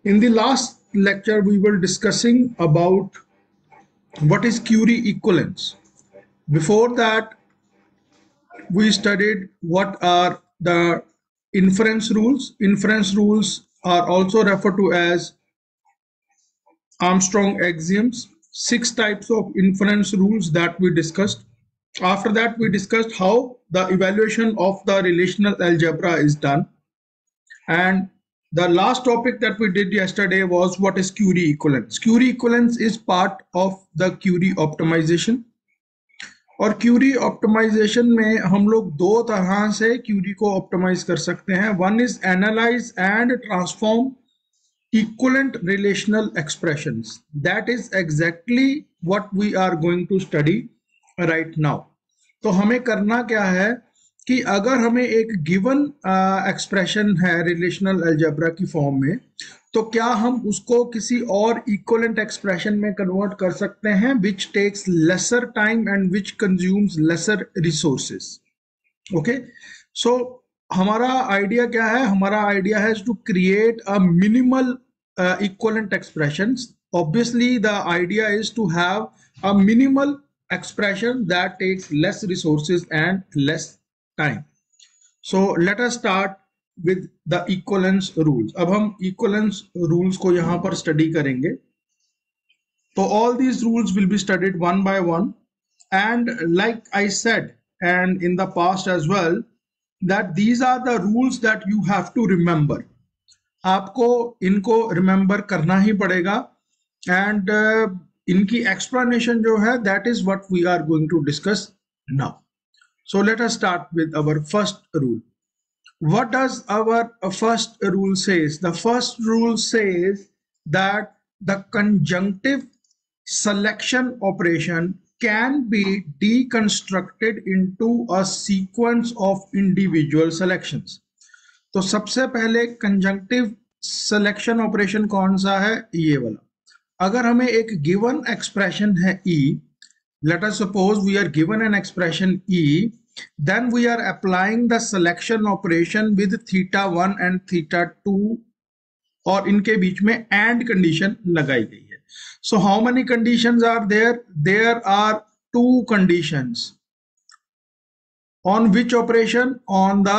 In the last lecture, we were discussing about what is query equivalence. Before that, we studied what are the inference rules. Inference rules are also referred to as Armstrong axioms. 6 types of inference rules that we discussed. After that, we discussed how the evaluation of the relational algebra is done. And the last topic that we did yesterday was what is query equivalence. Query equivalence is part of the query optimization. और Curie optimisation में हम लोग दो तरह से Curie को optimise कर सकते हैं. One is analyse and transform equivalent relational expressions. That is exactly what we are going to study right now. तो हमें करना क्या है कि अगर हमें एक गिवन एक्सप्रेशन है रिलेशनल अलजेब्रा की फॉर्म में, तो क्या हम उसको किसी और इक्विवेलेंट एक्सप्रेशन में कन्वर्ट कर सकते हैं which takes lesser time and which consumes lesser resources. Okay, so हमारा आइडिया क्या है? हमारा आइडिया है to create a minimal equivalent expressions. Obviously, the idea is to have a minimal expression that takes less resources and less time. So let us start with the equivalence rules. अब हम equivalence rules को यहाँ पर study करेंगे. So all these rules will be studied one by one, and like I said and in the past as well, that these are the rules that you have to remember. आपको इनको remember करना ही पड़ेगा. And इनकी explanation जो है that is what we are going to discuss now. So let us start with our first rule. What does our first rule says? The first rule says that the conjunctive selection operation can be deconstructed into a sequence of individual selections. तो सबसे पहले conjunctive selection operation कौन सा है? ये वाला. अगर हमें एक गिवन एक्सप्रेशन है E, let us suppose we are given an expression E, then we are applying the selection operation with θ1 and θ2, और इनके बीच में AND कंडीशन लगाई गई है. So how many conditions are there? There are 2 conditions. On which operation? On the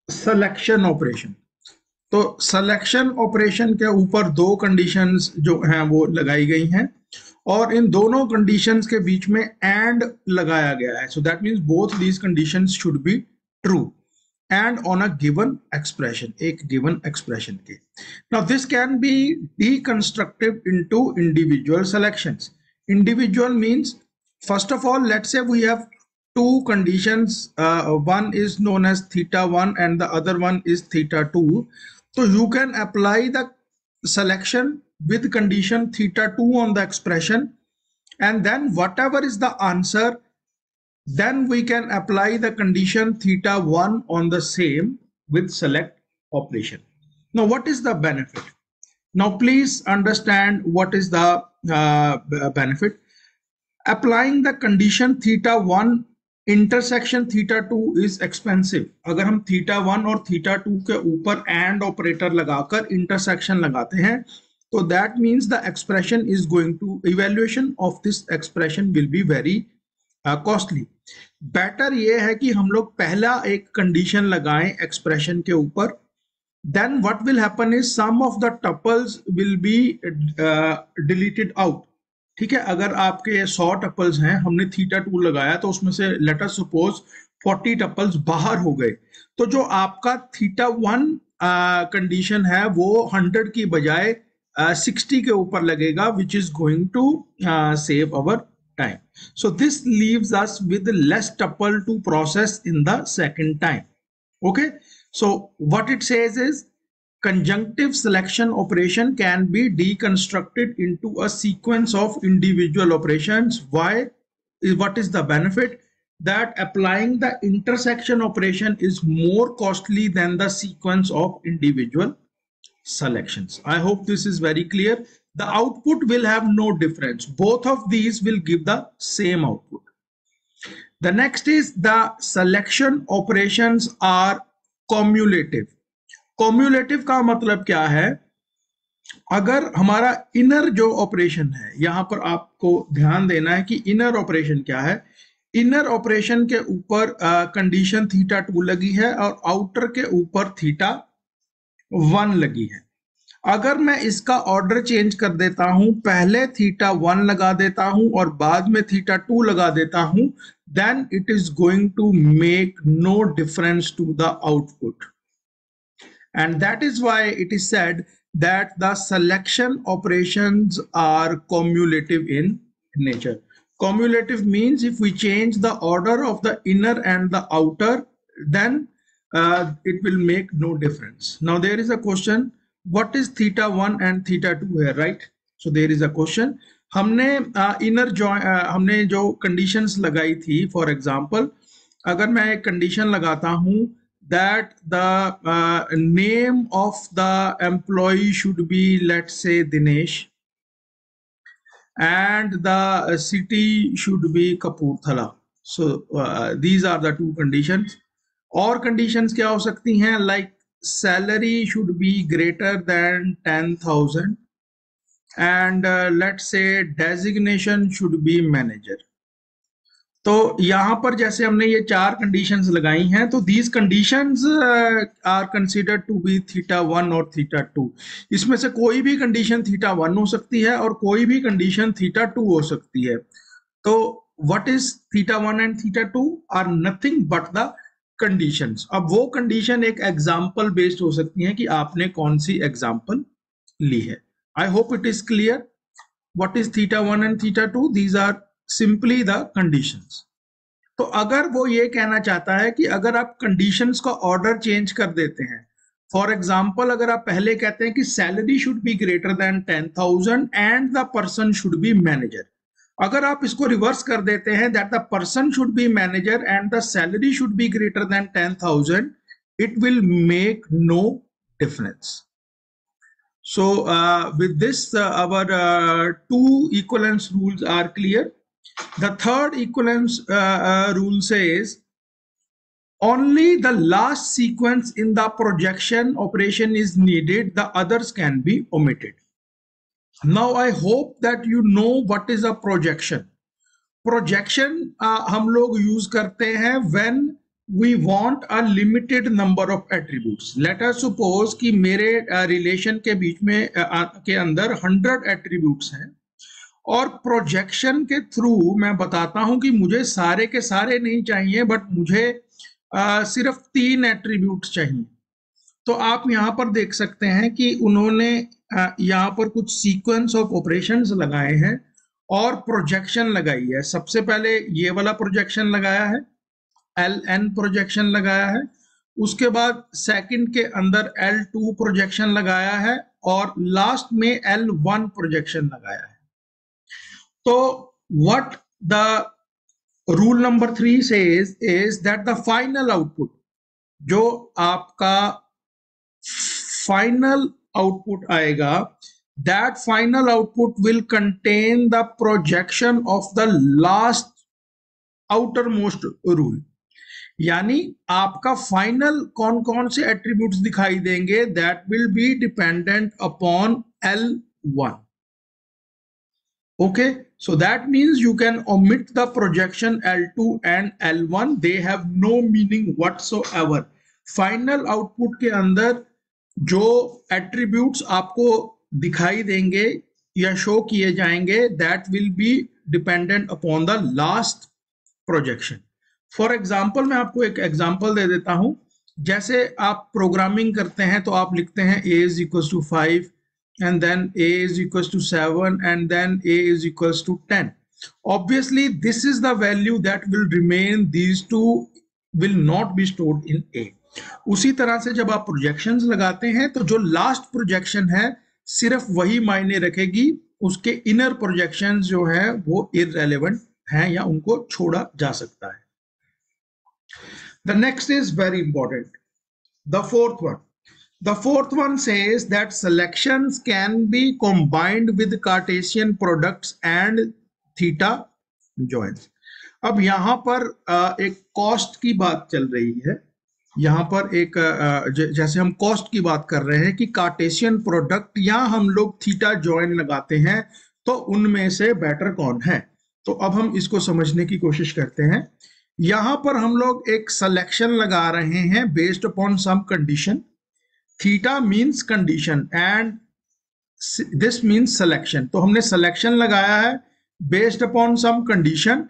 selection operation. तो selection operation के ऊपर 2 conditions जो हैं वो लगाई गई हैं, और इन दोनों कंडीशंस के बीच में एंड लगाया गया है. So that means both these conditions should be true and on a given expression, एक गिवन एक्सप्रेशन के. Now this can be deconstructed into individual selections. Individual means first of all let's say we have 2 conditions, one is known as θ1 and the other one is θ2. So you can apply the selection with condition θ2 on the expression, and then whatever is the answer, then we can apply the condition θ1 on the same with select operation. Now what is the benefit? Now please understand what is the benefit. Applying the condition θ1 intersection θ2 is expensive. अगर हम θ1 और θ2 के ऊपर and operator लगाकर intersection लगाते हैं, तो that means the expression is going to, evaluation of this expression will be very costly. Better ये है कि हम लोग पहला एक कंडीशन लगाएं एक्सप्रेशन के ऊपर, then what will happen is some of the tuples will be deleted out. ठीक है, अगर आपके 100 टपल्स हैं, हमने θ2 लगाया, तो उसमें से लेट अस सपोज 40 टपल्स बाहर हो गए, तो जो आपका θ1 कंडीशन है वो 100 की बजाय 60 के ऊपर लगेगा, which is going to save our time. So this leaves us with less tuple to process in the second time. Okay, so what it says is conjunctive selection operation can be deconstructed into a sequence of individual operations. Why? What is the benefit? That applying the intersection operation is more costly than the sequence of individual selections. I hope this is very clear. The output will have no difference. Both of these will give the same output. The next is the selection operations are cumulative. Cumulative का मतलब क्या है? अगर हमारा inner जो operation है, यहां पर आपको ध्यान देना है कि इनर ऑपरेशन क्या है। इनर ऑपरेशन के ऊपर कंडीशन थीटा 2 लगी है और आउटर के ऊपर थीटा 1 लगी है। अगर मैं इसका ऑर्डर चेंज कर देता हूं, पहले थीटा 1 लगा देता हूं और बाद में थीटा 2 लगा देता हूं, then it is going to make no difference to the output, and that is why it is said that the selection operations are cumulative in nature. Cumulative means if we change the order of the inner and the outer, then it will make no difference. Now there is a question, what is theta 1 and theta 2 here, right? So there is a question. हमने हमने जो conditions लगाई थी, for example, अगर मैं एक condition लगाता हूँ that the name of the employee should be, let's say, Dinesh, and the city should be Kapurthala. So these are the two conditions. और conditions क्या हो सकती हैं? Like salary should be greater than 10,000 and let's say designation should be manager. तो यहाँ पर जैसे हमने ये 4 कंडीशंस लगाई हैं, तो these conditions are considered to be theta 1 और थीटा 2। इसमें से कोई भी कंडीशन थीटा 1 हो सकती है और कोई भी कंडीशन थीटा 2 हो सकती है। तो what is theta 1 and theta 2 are nothing but the conditions. अब वो कंडीशन एक एग्जाम्पल बेस्ड हो सकती है कि आपने कौन सी एग्जाम्पल ली है। I hope it is clear what is theta 1 and theta 2। These are simply the conditions. तो अगर वो ये कहना चाहता है कि अगर आप कंडीशंस का ऑर्डर चेंज कर देते हैं, फॉर एग्जांपल अगर आप पहले कहते हैं कि salary should be greater than 10,000 and the person should be manager, अगर आप इसको रिवर्स कर देते हैं that the person should be manager and the salary should be greater than 10,000, it will make no difference. So with this our two equivalence rules are clear. The third equivalence rule says only the last sequence in the projection operation is needed, the others can be omitted. Now I hope that you know what is a projection. Projection हम लोग use करते हैं when we want a limited number of attributes. Let us suppose कि मेरे relation के बीच में के अंदर 100 attributes हैं और प्रोजेक्शन के थ्रू मैं बताता हूं कि मुझे सारे के सारे नहीं चाहिए बट मुझे सिर्फ 3 एट्रीब्यूट्स चाहिए। तो आप यहां पर देख सकते हैं कि उन्होंने यहां पर कुछ सीक्वेंस ऑफ ऑपरेशंस लगाए हैं और प्रोजेक्शन लगाई है। सबसे पहले ये वाला प्रोजेक्शन लगाया है, LN प्रोजेक्शन लगाया है, उसके बाद सेकंड के अंदर L2 प्रोजेक्शन लगाया है और लास्ट में L1 प्रोजेक्शन लगाया है। तो what the rule number 3 says is that the final output, जो आपका final output आएगा, that final output will contain the projection of the last outermost rule. यानी आपका फाइनल कौन कौन से एट्रीब्यूट्स दिखाई देंगे, that will be dependent upon L1. Okay, so that means you can omit the projection L2 and L1. They have no meaning whatsoever. Final output के अंदर जो attributes आपको दिखाई देंगे या शो किए जाएंगे, that will be dependent upon the last projection. For example, मैं आपको एक एग्जाम्पल दे देता हूं। जैसे आप प्रोग्रामिंग करते हैं तो आप लिखते हैं a is equals to 5 and then a is equals to 7 and then a is equals to 10. Obviously this is the value that will remain, these two will not be stored in a. उसी तरह से जब आप projections लगाते हैं तो जो last projection है सिर्फ वही मायने रखेगी, उसके इनर प्रोजेक्शंस जो है वो इररेलेवेंट हैं या उनको छोड़ा जा सकता है। The next is very important, the fourth one. The fourth one says that selections can be combined with Cartesian products and theta joins. अब यहां पर एक कॉस्ट की बात चल रही है यहाँ पर एक जैसे हम कॉस्ट की बात कर रहे हैं कि कार्टेशियन प्रोडक्ट या हम लोग थीटा जॉइन लगाते हैं, तो उनमें से बेटर कौन है। तो अब हम इसको समझने की कोशिश करते हैं। यहाँ पर हम लोग एक सिलेक्शन लगा रहे हैं based upon some condition. Theta means condition and this means selection. तो हमने सिलेक्शन लगाया है बेस्ड अपॉन सम कंडीशन,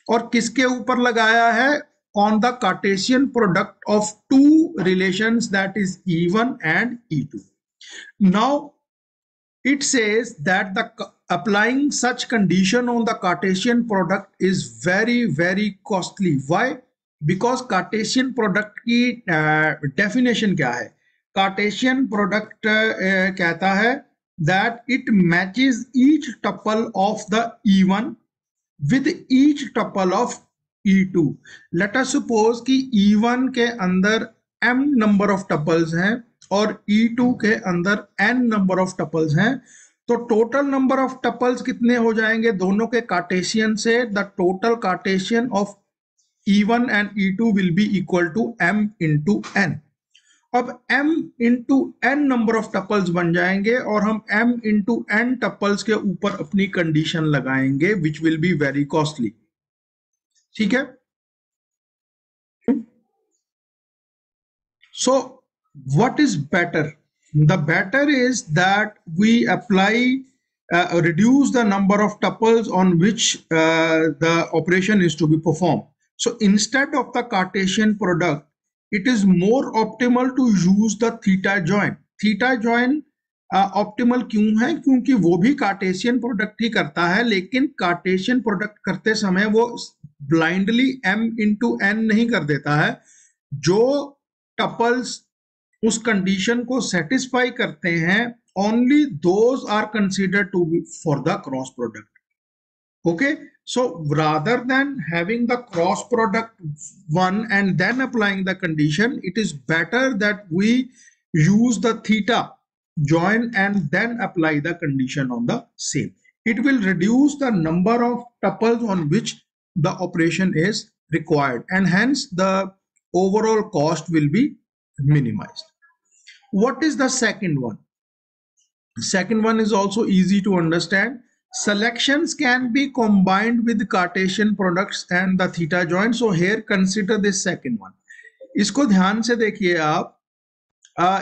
और किसके ऊपर लगाया है, on the Cartesian product of two relations, that is E1 and E2. Now it says that the applying such condition on the Cartesian product is very costly. Why? Because Cartesian product की definition क्या है? Cartesian product कहता है that it matches each tuple of the E1 with each tuple of E2. Let us suppose कि E1 के अंदर m number of tuples हैं और E2 के अंदर n number of tuples हैं, तो टोटल नंबर ऑफ टपल्स कितने हो जाएंगे दोनों के कार्टेशियन से? The total Cartesian of E1 and E2 will be equal to m into n. अब m into n number of tuples बन जाएंगे और हम m into n टपल्स के ऊपर अपनी कंडीशन लगाएंगे which will be very costly. ठीक है। So what is better? The better is that we apply reduce the number of tuples on which the operation is to be performed. So instead of the Cartesian product, it is more optimal to use the theta join. Theta join optimal क्यों है? क्योंकि वो भी Cartesian product ही करता है, लेकिन Cartesian product करते समय वो ब्लाइंडली m into n नहीं कर देता है। जो टपल्स उस कंडीशन को सेटिस्फाई करते हैं, only those are considered to be for the cross product. Okay, so rather than having the cross product one and then applying the condition, it is better that we use the theta join and then apply the condition on the same. It will reduce the number of tuples on which the operation is required, and hence the overall cost will be minimized. What is the second one? Second one is also easy to understand. Selections can be combined with Cartesian products and the theta join. So here consider this second one. इसको ध्यान से देखिए आप।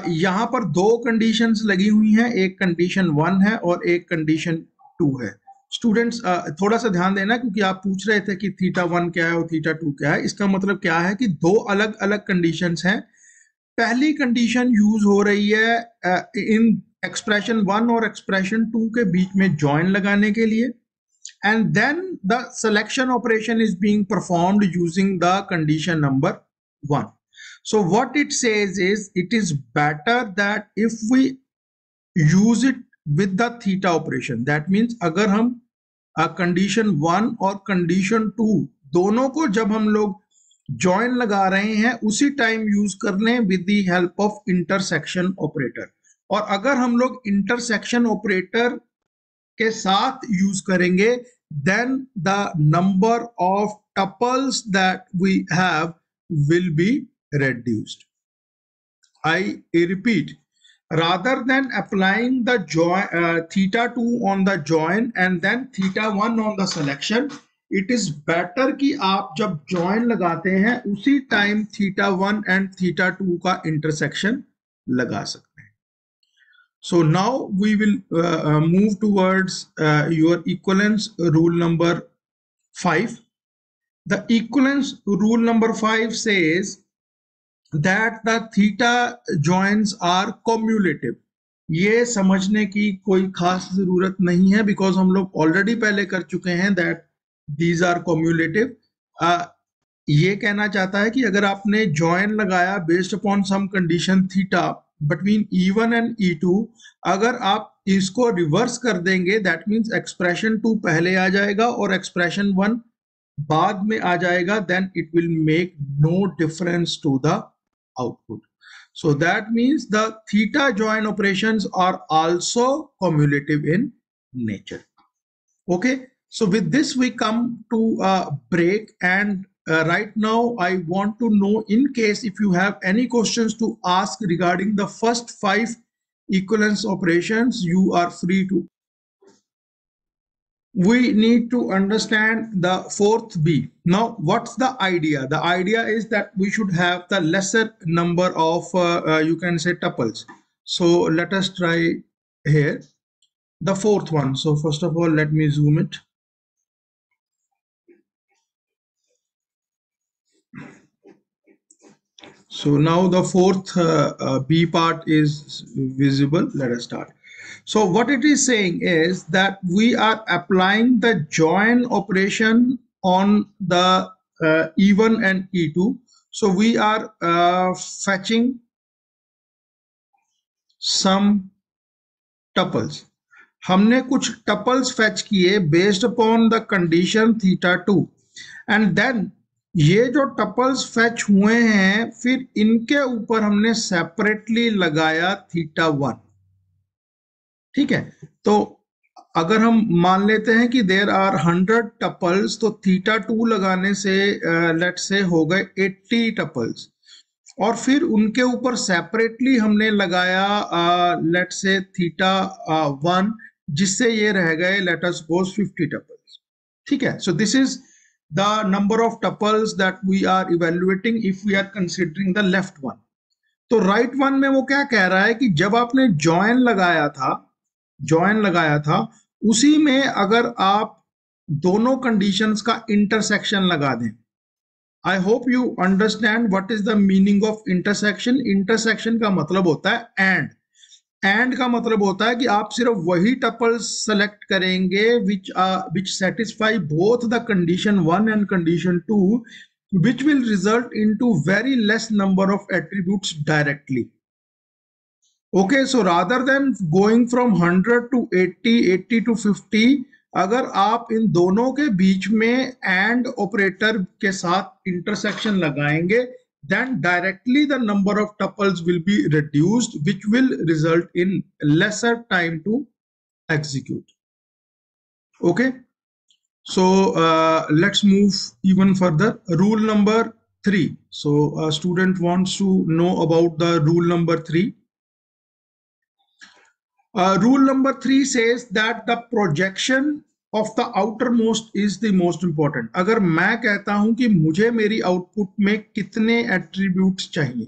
यहाँ पर दो conditions लगी हुई हैं, एक कंडीशन 1 है और एक कंडीशन 2 है। स्टूडेंट्स थोड़ा सा ध्यान देना, क्योंकि आप पूछ रहे थे कि थीटा 1 क्या है और थीटा 2 क्या है। इसका मतलब क्या है कि दो अलग अलग कंडीशंस हैं। पहली कंडीशन यूज हो रही है इन एक्सप्रेशन 1 और एक्सप्रेशन 2 के बीच में जॉइन लगाने के लिए, and then the selection operation is being performed using the condition number 1. So what it says is it is better that if we use it with the theta operation, that means अगर हम condition 1 और condition 2 दोनों को जब हम लोग join लगा रहे हैं उसी टाइम यूज कर लें with the help of intersection operator. और अगर हम लोग इंटरसेक्शन ऑपरेटर के साथ यूज करेंगे, then the number of tuples that we have will be reduced. I repeat, rather than applying the theta 2 on the join and then theta 1 on the selection, it is better कि आप जब join लगाते हैं उसी time theta 1 and theta 2 का intersection लगा सकते हैं। So now we will move towards your equivalence rule number 5. The equivalence rule number 5 says that the theta joins are cumulative. ये समझने की कोई खास जरूरत नहीं है, बिकॉज हम लोग ऑलरेडी पहले कर चुके हैं दैट दीज आर cumulative. ये कहना चाहता है कि अगर आपने जॉइन लगाया based upon some condition theta between E1 and E2, अगर आप इसको रिवर्स कर देंगे, दैट मीन्स एक्सप्रेशन 2 पहले आ जाएगा और एक्सप्रेशन 1 बाद में आ जाएगा, then it will make no difference to the output. So that means the theta join operations are also cumulative in nature. Okay, so with this we come to a break, and right now I want to know, in case if you have any questions to ask regarding the first 5 equivalence operations, you are free to. We need to understand the fourth B. Now, what's the idea? The idea is that we should have the lesser number of, you can say, tuples. So let us try here the fourth one. So first of all, let me zoom it. So now the fourth B part is visible. Let us start. So what it is saying is that we are applying the join operation on the E1 and E2. So we are fetching some tuples. हमने कुछ tuples fetch किए based upon the condition theta2, and then ये जो tuples fetch हुए हैं फिर इनके ऊपर हमने सेपरेटली लगाया थीटा1. ठीक है, तो अगर हम मान लेते हैं कि देर आर 100 टपल्स, तो थीटा2 लगाने से लेट्स से हो गए 80 टपल्स, और फिर उनके ऊपर सेपरेटली हमने लगाया लेट्स से थीटा1, जिससे ये रह गए लेट अस सपोज 50 टपल्स. ठीक है, so this is the number of tuples that we are evaluating if we are considering the left one. तो right one में वो क्या कह रहा है कि जब आपने join लगाया था उसी में अगर आप दोनों conditions का intersection लगा दें. I hope you understand what is the meaning of intersection. Intersection का मतलब होता है and का मतलब होता है कि आप सिर्फ वही टपल्स सेलेक्ट करेंगे which satisfy both the condition 1 and condition 2, which will result into very less number of attributes directly. Okay, so rather than going from 100 to 80, 80 to 50, अगर आप इन दोनों के बीच में and ऑपरेटर के साथ इंटरसेक्शन लगाएंगे, then directly the number of tuples will be reduced, which will result in lesser time to execute. Okay, so let's move even further. Rule number 3. So a student wants to know about the rule number 3. Rule number 3 says that the projection of the outermost is the most important. अगर मैं कहता हूं कि मुझे मेरी output में कितने attributes चाहिए,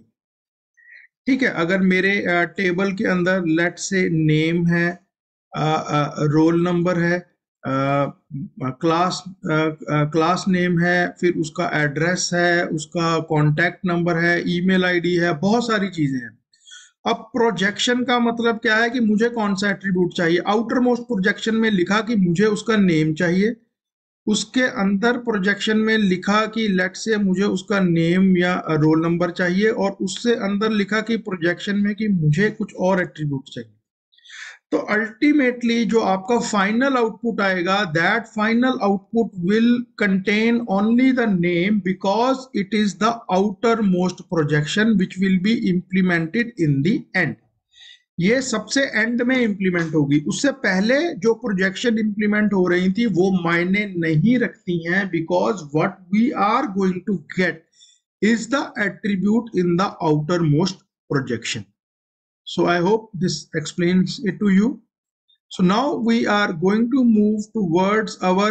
ठीक है, अगर मेरे टेबल के अंदर लेट से नेम है, रोल नंबर है, क्लास नेम है, फिर उसका एड्रेस है, उसका कॉन्टैक्ट नंबर है, ईमेल आईडी है, बहुत सारी चीजें हैं. अब प्रोजेक्शन का मतलब क्या है कि मुझे कौन सा एट्रीब्यूट चाहिए. आउटर मोस्ट प्रोजेक्शन में लिखा कि मुझे उसका नेम चाहिए, उसके अंदर प्रोजेक्शन में लिखा कि लेट से मुझे उसका नेम या रोल नंबर चाहिए, और उससे अंदर लिखा कि प्रोजेक्शन में कि मुझे कुछ और एट्रीब्यूट चाहिए. तो अल्टीमेटली जो आपका फाइनल आउटपुट आएगा, that final output will contain only the name because it is the outer most projection which will be implemented in the end. ये सबसे एंड में इंप्लीमेंट होगी, उससे पहले जो प्रोजेक्शन इंप्लीमेंट हो रही थी वो मायने नहीं रखती हैं, because what we are going to get is the attribute in the outer most projection. So I hope this explains it to you. So now we are going to move towards our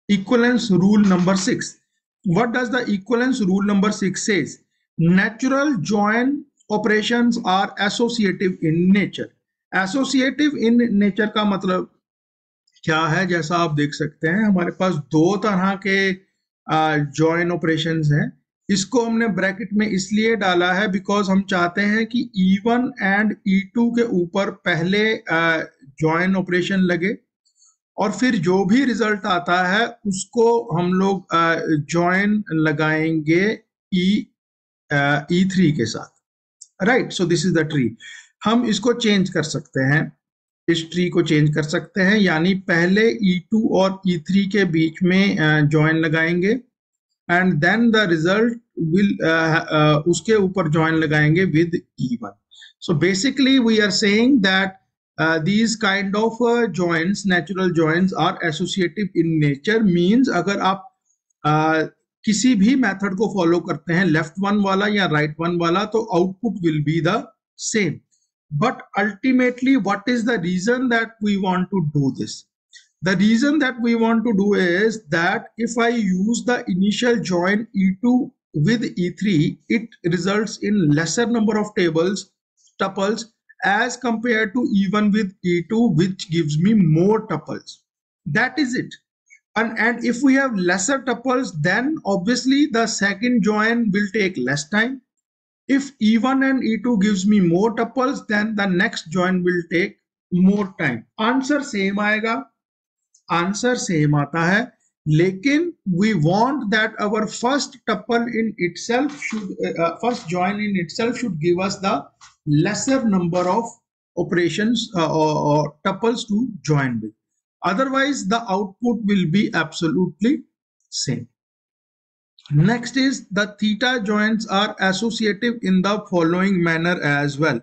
equivalence rule number 6. What does the equivalence rule number 6 says? Natural join operations are associative in nature. Associative in nature का मतलब क्या है? जैसा आप देख सकते हैं हमारे पास दो तरह के join operations हैं. इसको हमने ब्रैकेट में इसलिए डाला है बिकॉज हम चाहते हैं कि E1 एंड E2 के ऊपर पहले जॉइन ऑपरेशन लगे, और फिर जो भी रिजल्ट आता है उसको हम लोग जॉइन लगाएंगे E3 के साथ. Right, so this is the tree. हम इसको चेंज कर सकते हैं, इस ट्री को चेंज कर सकते हैं, यानी पहले E2 और E3 के बीच में जॉइन लगाएंगे, and then the result will उसके ऊपर join लगाएंगे with E1. So basically we are saying that these kind of joins, natural joins are associative in nature, means अगर आप किसी भी मेथड को फॉलो करते हैं, लेफ्ट वन वाला या राइट वन वाला, तो output will be the same. But ultimately, what is the reason that we want to do this? The reason that we want to do is that if I use the initial join E2 with E3, it results in lesser number of tuples as compared to E1 with E2, which gives me more tuples. That is it. And if we have lesser tuples, then obviously the second join will take less time. If E1 and E2 gives me more tuples, then the next join will take more time. Answer same आएगा, answer same आता है, लेकिन we want that our first tuple in itself should first join in itself should give us the lesser number of operations or tuples to join with. Otherwise, the output will be absolutely same. Next is the theta joins are associative in the following manner as well.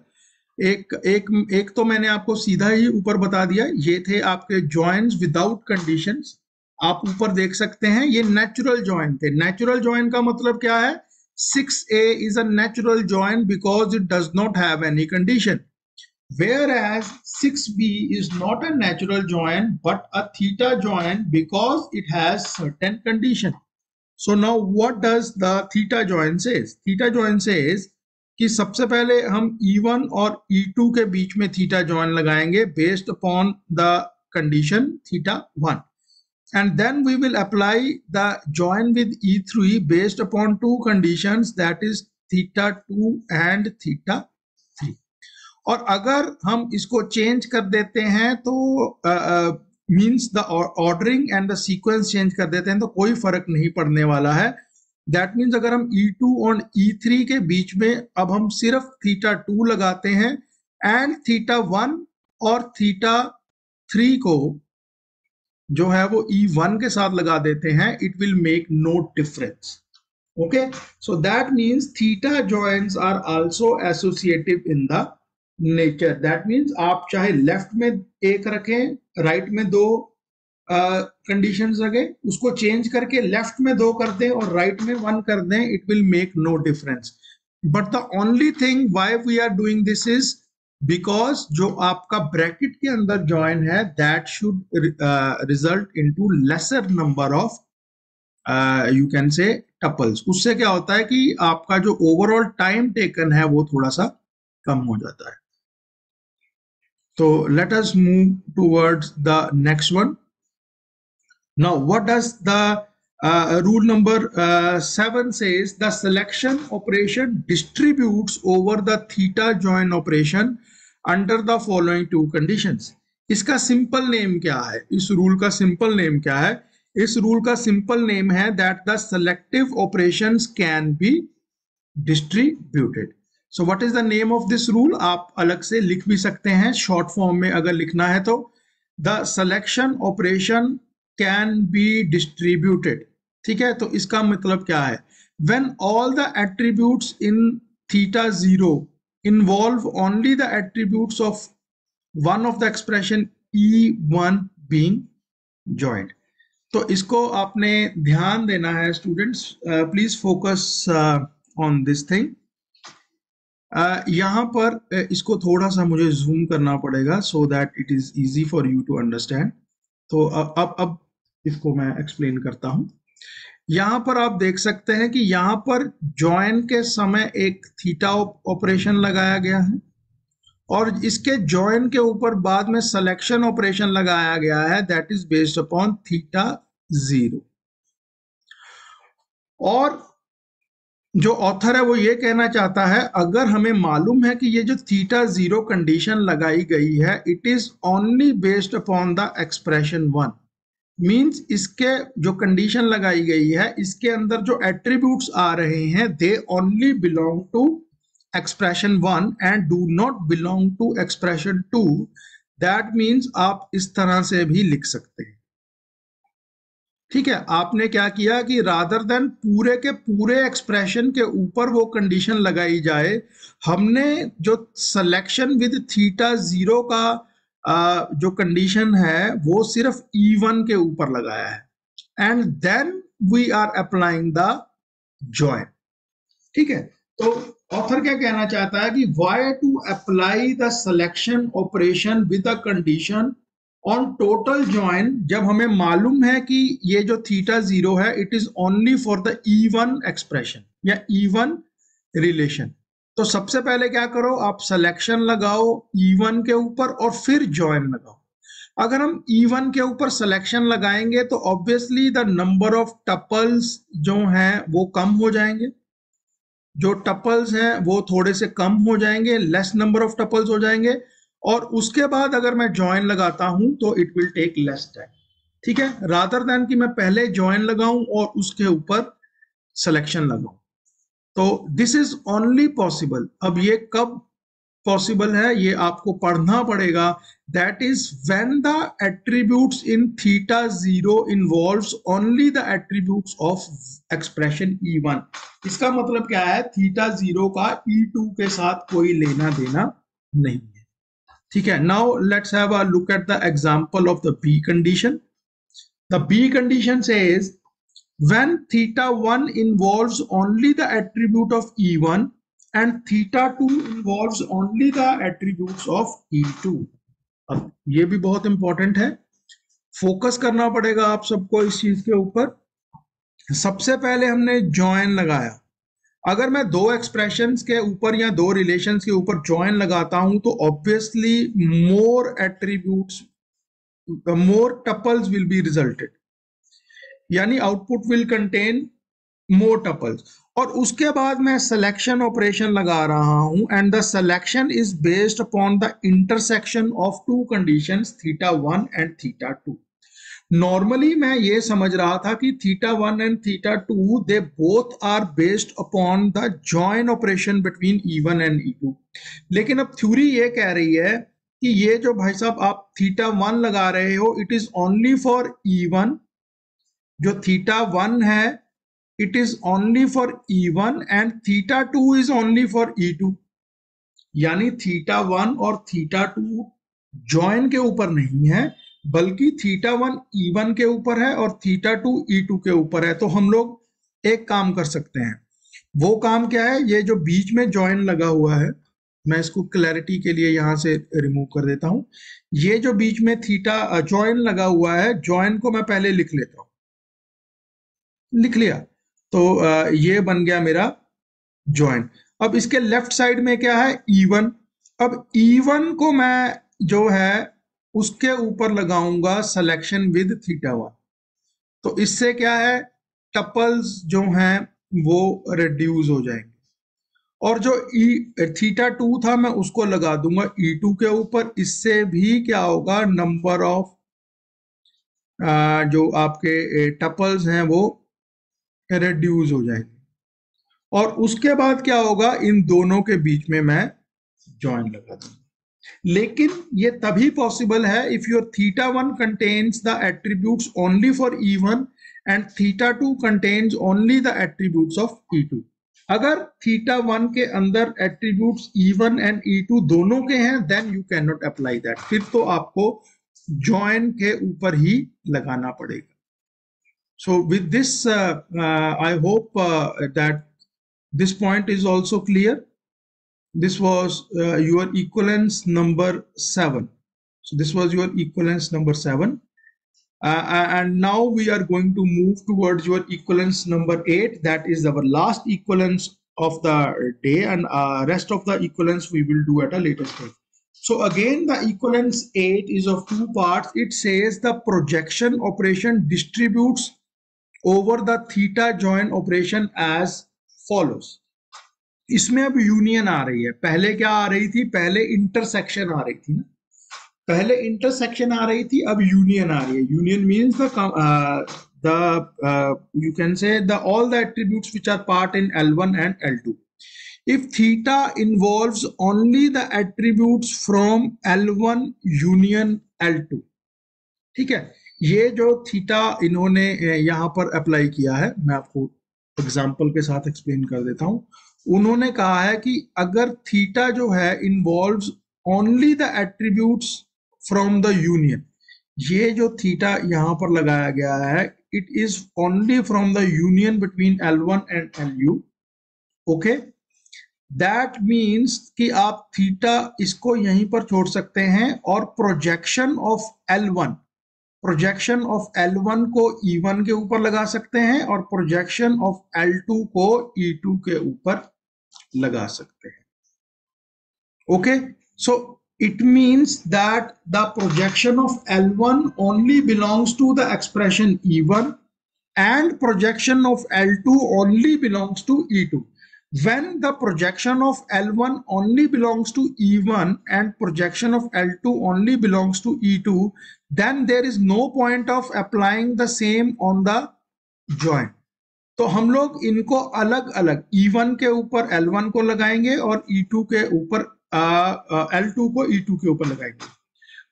एक तो मैंने आपको सीधा ही ऊपर बता दिया, ये थे आपके joins without conditions. आप ऊपर देख सकते हैं, ये natural join थे. Natural join का मतलब क्या है? 6a is a natural join because it does not have any condition, whereas 6b is not a natural join but a theta join because it has certain condition. So now what does the theta join says? Theta join says कि सबसे पहले हम E1 और E2 के बीच में theta join लगाएंगे based upon the condition theta 1, and then we will apply the join with E3 based upon two conditions, that is theta 2 and theta 3. और अगर हम इसको चेंज कर देते हैं तो means the ordering and the sequence change कर देते हैं तो कोई फर्क नहीं पड़ने वाला है. दैट मीन्स अगर हम E2 और E3 के बीच में अब हम सिर्फ थीटा 2 लगाते हैं एंड थीटा 1 और थीटा 3 को जो है वो E1 के साथ लगा देते हैं, it will make no difference. Okay, so that means theta joints are also associative in the nature. That means आप चाहे लेफ्ट में एक रखें, राइट में दो कंडीशंस रखें, उसको चेंज करके लेफ्ट में दो कर दें और राइट में 1 कर दें, it will make no difference. But the only thing why we are doing this is because जो आपका ब्रैकेट के अंदर जॉइन है that should result into lesser number of you can say tuples. उससे क्या होता है कि आपका जो ओवरऑल टाइम टेकन है वो थोड़ा सा कम हो जाता है. So let us move towards the next one. Now what does the rule number 7 says? The selection operation distributes over the theta join operation under the following two conditions. इसका simple name क्या है? इस rule का simple name क्या है? इस rule का simple name है that the selective operations can be distributed. So what is the name of this rule? आप अलग से लिख भी सकते हैं शॉर्ट फॉर्म में अगर लिखना है तो. The selection operation can be distributed. ठीक है, तो इसका मतलब क्या है? When all the attributes in theta 0 involve only the attributes of one of the expression E1 being joined. तो इसको आपने ध्यान देना है students, please focus on this thing. यहाँ पर इसको थोड़ा सा मुझे जूम करना पड़ेगा so that it is easy for you to understand. तो अब इसको मैं एक्सप्लेन करता हूँ. यहाँ पर आप देख सकते हैं कि यहाँ पर जॉइन के समय एक थीटा ऑपरेशन लगाया गया है और इसके जॉइन के ऊपर बाद में सिलेक्शन ऑपरेशन लगाया गया है that is based upon theta 0. और जो ऑथर है वो ये कहना चाहता है अगर हमें मालूम है कि ये जो थीटा 0 कंडीशन लगाई गई है it is only based upon the expression 1, means इसके जो कंडीशन लगाई गई है इसके अंदर जो एट्रीब्यूट्स आ रहे हैं they only belong to expression 1 and do not belong to expression 2. दैट मींस आप इस तरह से भी लिख सकते हैं. ठीक है, आपने क्या किया कि रादर देन पूरे के पूरे एक्सप्रेशन के ऊपर वो कंडीशन लगाई जाए, हमने जो सिलेक्शन विद थीटा 0 का जो कंडीशन है वो सिर्फ E1 के ऊपर लगाया है and then we are applying the join. ठीक है, तो ऑथर क्या कहना चाहता है कि why to apply the selection operation with a condition on total join, जब हमें मालूम है कि ये जो थीटा जीरो है it is only for the even expression या इवन रिलेशन। तो सबसे पहले क्या करो, आप सिलेक्शन लगाओ इवन के ऊपर और फिर जॉइन लगाओ। अगर हम इवन के ऊपर सिलेक्शन लगाएंगे तो obviously the number of tuples जो हैं वो कम हो जाएंगे, जो टपल्स हैं वो थोड़े से कम हो जाएंगे, लेस नंबर ऑफ टपल्स हो जाएंगे, और उसके बाद अगर मैं जॉइन लगाता हूं तो it will take less time. ठीक है, रादर देन कि मैं पहले जॉइन लगाऊं और उसके ऊपर सिलेक्शन लगाऊं। तो दिस इज ओनली पॉसिबल, अब ये कब पॉसिबल है ये आपको पढ़ना पड़ेगा। That is when the attributes in theta zero involves only the attributes of expression E1। इसका मतलब क्या है, थीटा जीरो का E2 के साथ कोई लेना देना नहीं है। ठीक है, now let's have a look at the example of the B condition. The B condition says when theta 1 involves only the attribute of E1 and theta 2 involves only the attributes of E2। अब ये भी बहुत important है, focus करना पड़ेगा आप सबको इस चीज के ऊपर। सबसे पहले हमने जॉइन लगाया, अगर मैं दो एक्सप्रेशंस के ऊपर या दो रिलेशंस के ऊपर जॉइन लगाता हूं तो obviously more attributes, more tuples will be resulted, यानी output will contain more tuples. और उसके बाद मैं सिलेक्शन ऑपरेशन लगा रहा हूं and the selection is based upon the intersection of two conditions theta 1 and theta 2। Normally मैं ये समझ रहा था कि theta 1 and theta 2 they both are based upon the join operation between E1 and E2, लेकिन अब थ्योरी ये कह रही है कि ये जो भाई साहब आप थीटा 1 लगा रहे हो it is only for E1, जो थीटा 1 है it is only for E1 and theta 2 is only for E2, यानी थीटा 1 और थीटा 2 जॉइन के ऊपर नहीं है बल्कि थीटा 1 E1 के ऊपर है और थीटा 2 E2 के ऊपर है। तो हम लोग एक काम कर सकते हैं, वो काम क्या है, ये जो बीच में जॉइन लगा हुआ है मैं इसको क्लैरिटी के लिए यहां से रिमूव कर देता हूं। ये जो बीच में थीटा जॉइन लगा हुआ है, जॉइन को मैं पहले लिख लेता हूं, लिख लिया, तो ये बन गया मेरा जॉइन। अब इसके लेफ्ट साइड में क्या है, E1। अब E1 को मैं जो है उसके ऊपर लगाऊंगा सिलेक्शन विद थीटा 1, तो इससे क्या है, टपल्स जो हैं वो रिड्यूस हो जाएंगे, और जो थीटा 2 था मैं उसको लगा दूंगा E2 के ऊपर, इससे भी क्या होगा, नंबर ऑफ जो आपके टपल्स हैं वो रिड्यूस हो जाएंगे। और उसके बाद क्या होगा, इन दोनों के बीच में मैं जॉइन लगा दूंगा। लेकिन ये तभी पॉसिबल है if your theta 1 contains the attributes only for E1 and theta 2 contains only the attributes of E2। अगर थीटा 1 के अंदर एट्रीब्यूट्स E1 एंड E2 दोनों के हैं then you can not apply that, फिर तो आपको जॉइन के ऊपर ही लगाना पड़ेगा। So with this, I hope that this point is also clear. This was your equivalence number 7. So this was your equivalence number 7. And now we are going to move towards your equivalence number 8. That is our last equivalence of the day, and rest of the equivalence we will do at a later stage. So again, the equivalence 8 is of two parts. It says the projection operation distributes over the theta join operation as follows। इसमें अब union आ रही है, पहले क्या आ रही थी, पहले intersection आ रही थी ना, पहले इंटरसेक्शन आ रही थी, अब यूनियन आ रही है। Union means the you can say the all the attributes which are part in L1 and L2 if theta involves only the attributes from L1 union L2। ठीक है, ये जो थीटा इन्होंने यहाँ पर अप्लाई किया है, मैं आपको एग्जांपल के साथ एक्सप्लेन कर देता हूँ। उन्होंने कहा है कि अगर थीटा जो है involves only the attributes from the union, ये जो थीटा यहाँ पर लगाया गया है it is only from the union between L1 and LU. Okay, that means कि आप थीटा इसको यहीं पर छोड़ सकते हैं और प्रोजेक्शन ऑफ L1 को E1 के ऊपर लगा सकते हैं और प्रोजेक्शन ऑफ L2 को E2 के ऊपर लगा सकते हैं. Okay, so it means that the projection of L1 only belongs to the expression E1 and projection of L2 only belongs to E2. When the projection of L1 only belongs to E1 and projection of L2 only belongs to E2, then there is no point of applying the same on the joint. तो हम लोग इनको अलग अलग E1 के ऊपर L1 को लगाएंगे और E2 के ऊपर L2 को E2 के ऊपर लगाएंगे.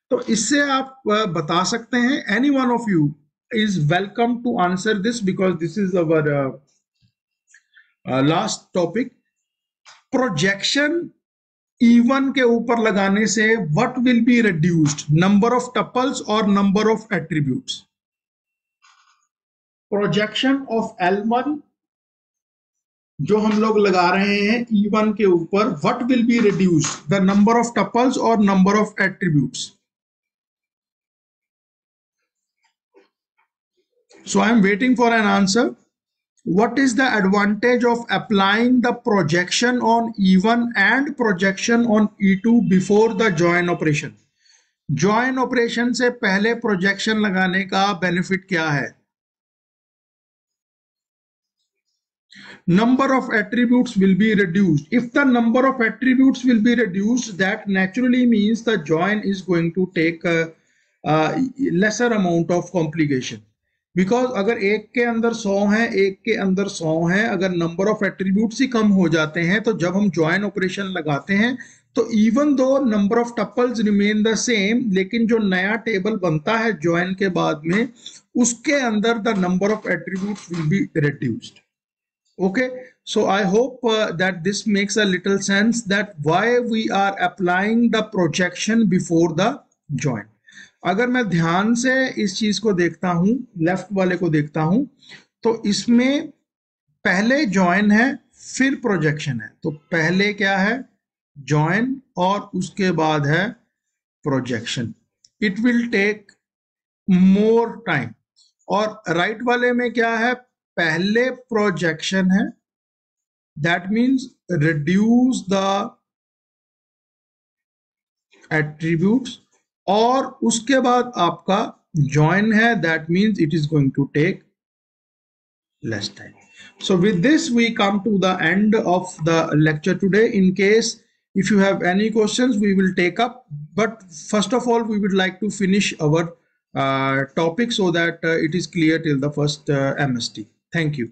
तो इससे आप बता सकते हैं, any one of you is welcome to answer this because this is our last topic. Projection E1 के ऊपर लगाने से what will be reduced, number of tuples or number of attributes? Projection of L1 जो हम लोग लगा रहे हैं E1 के ऊपर, what will be reduced, the number of tuples or number of attributes? So I am waiting for an answer. What is the advantage of applying the projection on E1 and projection on E2 before the join operation? Join operation से पहले projection लगाने का benefit क्या है? Number of attributes will be reduced. If the number of attributes will be reduced, that naturally means the join is going to take a lesser amount of complication. Because अगर एक के अंदर 100 है, एक के अंदर 100 है, अगर नंबर ऑफ एट्रीब्यूट्स ही कम हो जाते हैं तो जब हम ज्वाइन ऑपरेशन लगाते हैं तो even though number of tuples remain the same, लेकिन जो नया टेबल बनता है ज्वाइन के बाद में उसके अंदर the number of attributes will be reduced. Okay, so I hope that this makes a little sense that why we are applying the projection before the join. अगर मैं ध्यान से इस चीज को देखता हूं, लेफ्ट वाले को देखता हूं, तो इसमें पहले जॉइन है फिर प्रोजेक्शन है. तो पहले क्या है? जॉइन और उसके बाद है projection. It will take more time. और राइट वाले में क्या है? पहले प्रोजेक्शन है, that means reduce the attributes, और उसके बाद आपका जॉइन है, that means it is going to take less time. So with this we come to the end of the lecture today. In case if you have any questions we will take up, but first of all we would like to finish our topic so that it is clear till the first MST. Thank you.